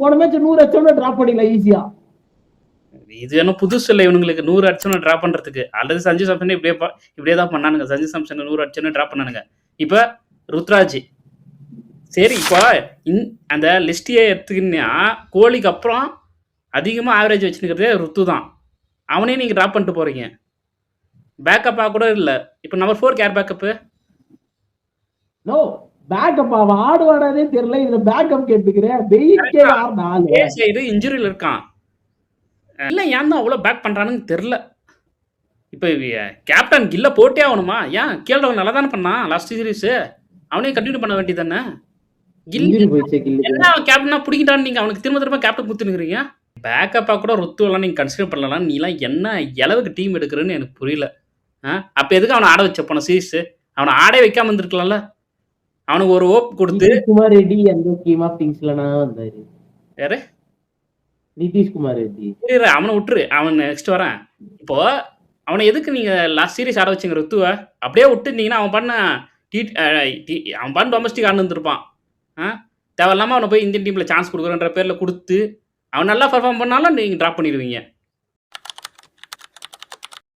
போன match 100 அடிச்சோம்னா drop பண்ணிடலாம் ஈஸியா. இது என்ன புதுசு இல்லை இவனுங்களுக்கு 100 அடிச்சோன்னு ட்ரா பண்றதுக்கு. ஆல்ரெடி சஞ்சு சாம்சன் இப்படியே தான் பண்ணானுங்க. சஞ்சு சாம்சன் 100 அடிச்சோன்னு ட்ரா பண்ணானுங்க. இப்ப ருத்ராஜ் சரி இப்போ அந்த லிஸ்டியே எடுத்துக்கினா கோலிக்கு அப்புறம் அதிகமாக ஆவரேஜ் வச்சுருக்கிறதே ருத்து தான். அவனே நீங்கள் ட்ராப் பண்ணிட்டு போகிறீங்க. பேக்கப்பாக கூட இல்லை. இப்போ நம்பர் 4 கேர் பேக்கப்பு நோ பேக்கப் அவன் ஆடுவானே தெரியல. இதுல பேக்கப் கேட்டுக்கிறேன். சைடு இன்ஜுரியில் இருக்கான். இல்லை ஏன் தான் அவ்வளோ பேக் பண்ணுறானுன்னு தெரில. இப்போ கேப்டன் கில்ல போட்டே ஆகணுமா? ஏன் கீழே நல்லா தானே பண்ணான் லாஸ்ட் சீரீஸ். அவனே கண்டினியூ பண்ண வேண்டியது தானே. என்ன கேப்டனா பிடிக்கிட்டான்னு நீங்க அவனுக்கு திரும்ப திரும்ப கேப்டன் குத்துனுக்கிறீங்க. பேக்கப்பா கூட ருத்துவெல்லாம் நீங்க கன்சிடர் பண்ணலாம். நீலாம் என்ன அளவுக்கு டீம் எடுக்கிறன்னு எனக்கு புரியல. அப்ப எதுக்கு அவனை ஆட வச்ச போன சீரிஸ்? அவனை ஆடே வைக்காம இருந்திருக்கலாம்ல. அவனுக்கு ஒரு ஓப் கொடுத்து குமார் ரெட்டி அந்த ஸ்கீம் ஆஃப் திங்ஸ்லனா வந்தாரு. யாரு? நிதிஷ்குமார் ரெட்டி. அவனை விட்டுரு, அவன் நெக்ஸ்ட் வரேன். இப்போ அவனை எதுக்கு நீங்க லாஸ்ட் சீரிஸ் ஆட வச்சுங்க ருத்துவ? அப்படியே விட்டுருந்தீங்கன்னா அவன் பண்ண டொமஸ்டிக் ஆண்டு இருந்திருப்பான். தேவையில்லாமல் அவனை போய் இந்தியன் டீமில் சான்ஸ் கொடுக்குறன்ற பேரில் கொடுத்து அவன் நல்லா பர்ஃபார்ம் பண்ணாலும் நீங்கள் ட்ராப் பண்ணிடுவீங்க.